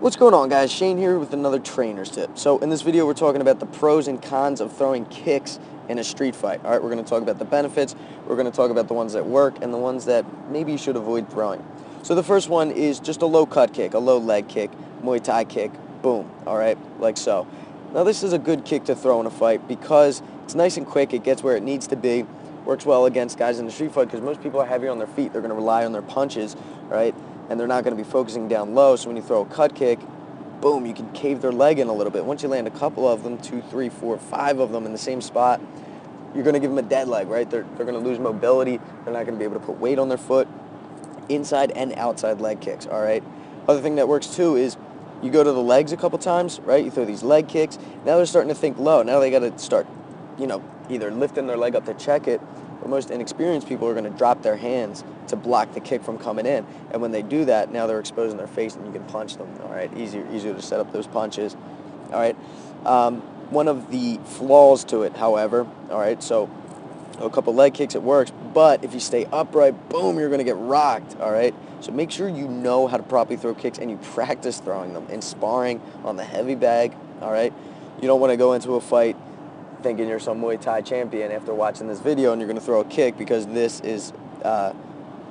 What's going on, guys? Shane here with another trainer's tip. So in this video we're talking about the pros and cons of throwing kicks in a street fight. Alright, we're going to talk about the benefits, we're going to talk about the ones that work, and the ones that maybe you should avoid throwing. So the first one is just a low cut kick, a low leg kick, Muay Thai kick, boom, alright, like so. Now this is a good kick to throw in a fight because it's nice and quick, it gets where it needs to be, works well against guys in the street fight because most people are heavy on their feet, they're going to rely on their punches, right? And they're not going to be focusing down low, so when you throw a cut kick, boom, you can cave their leg in a little bit. Once you land a couple of them, 2, 3, 4, 5 of them in the same spot, you're going to give them a dead leg, right? They're going to lose mobility. They're not going to be able to put weight on their foot, inside and outside leg kicks, all right? Other thing that works too is you go to the legs a couple times, right? You throw these leg kicks. Now they're starting to think low. Now they got to start, either lifting their leg up to check it, but most inexperienced people are going to drop their hands to block the kick from coming in. And when they do that, now they're exposing their face and you can punch them, all right? Easier to set up those punches, all right? One of the flaws to it, however, all right, so a couple leg kicks, it works, but if you stay upright, boom, you're going to get rocked, all right? So make sure you know how to properly throw kicks and you practice throwing them in sparring on the heavy bag, all right? You don't want to go into a fight thinking you're some Muay Thai champion after watching this video and you're going to throw a kick because this is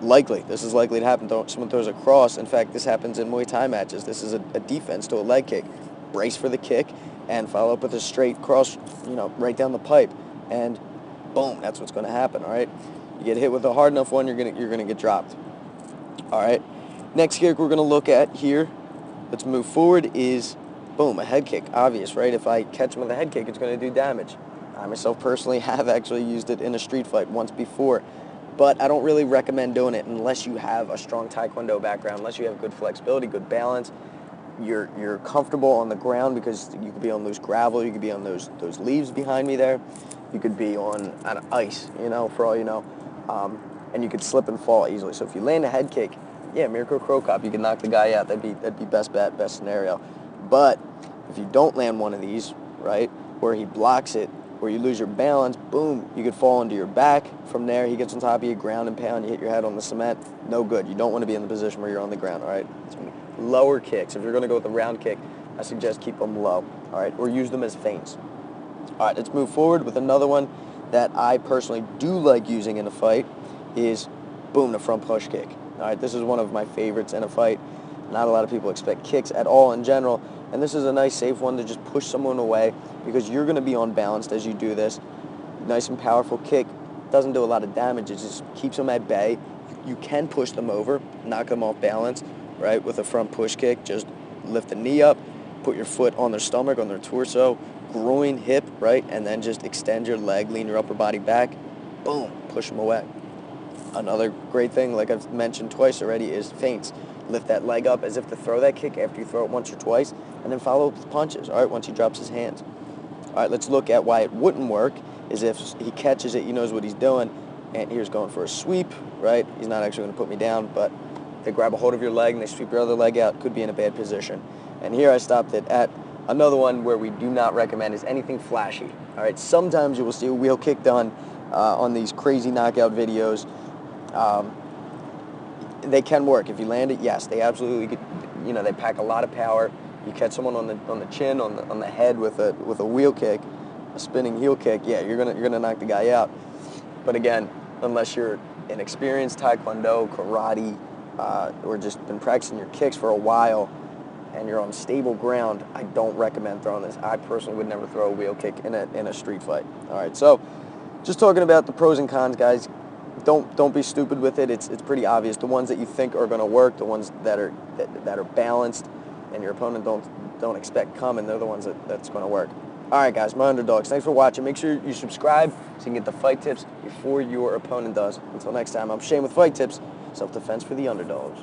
likely. This is likely to happen. Someone throws a cross. In fact, this happens in Muay Thai matches. This is a defense to a leg kick. Brace for the kick and follow up with a straight cross, right down the pipe. And boom, that's what's going to happen, all right? You get hit with a hard enough one, you're going to get dropped. All right? Next kick we're going to look at here, let's move forward, is boom, a head kick. Obvious, right? If I catch him with a head kick, it's going to do damage. I myself personally have actually used it in a street fight once before, but I don't really recommend doing it unless you have a strong Taekwondo background, unless you have good flexibility, good balance, you're comfortable on the ground because you could be on loose gravel, you could be on those leaves behind me there, you could be on ice, for all you know, and you could slip and fall easily. So if you land a head kick, yeah, Mirko Crow Cop, you can knock the guy out. That'd be best bet, best scenario. But if you don't land one of these, right, where he blocks it, where you lose your balance, boom, you could fall into your back. From there, he gets on top of you, ground and pound, you hit your head on the cement. No good. You don't want to be in the position where you're on the ground, all right? So lower kicks. If you're going to go with a round kick, I suggest keep them low, all right, or use them as feints. All right, let's move forward with another one that I personally do like using in a fight is, boom, the front push kick. All right, this is one of my favorites in a fight. Not a lot of people expect kicks at all in general, and this is a nice, safe one to just push someone away because you're going to be unbalanced as you do this. Nice and powerful kick. Doesn't do a lot of damage. It just keeps them at bay. You can push them over, knock them off balance, right, with a front push kick. Just lift the knee up, put your foot on their stomach, on their torso, groin, hip, right, and then just extend your leg, lean your upper body back, boom, push them away. Another great thing, like I've mentioned twice already, is feints. Lift that leg up as if to throw that kick after you throw it once or twice, and then follow up with punches, all right, once he drops his hands. All right, let's look at why it wouldn't work, is if he catches it, he knows what he's doing, and here's going for a sweep, right? He's not actually going to put me down, but they grab a hold of your leg and they sweep your other leg out, could be in a bad position. And here I stopped it at another one where we do not recommend is anything flashy, all right? Sometimes you will see a wheel kick done on these crazy knockout videos. They can work. If you land it, yes, they absolutely could, they pack a lot of power. You catch someone on the chin, on the head with a wheel kick, a spinning heel kick, yeah, you're gonna knock the guy out. But again, unless you're an experienced Taekwondo, karate, or just been practicing your kicks for a while and you're on stable ground, I don't recommend throwing this. I personally would never throw a wheel kick in a street fight. All right, so just talking about the pros and cons, guys. Don't be stupid with it. It's pretty obvious. The ones that you think are going to work, the ones that are balanced, and your opponent don't expect coming, they're the ones that's going to work. All right, guys, my underdogs. Thanks for watching. Make sure you subscribe so you can get the fight tips before your opponent does. Until next time, I'm Shane with Fight Tips, self-defense for the underdogs.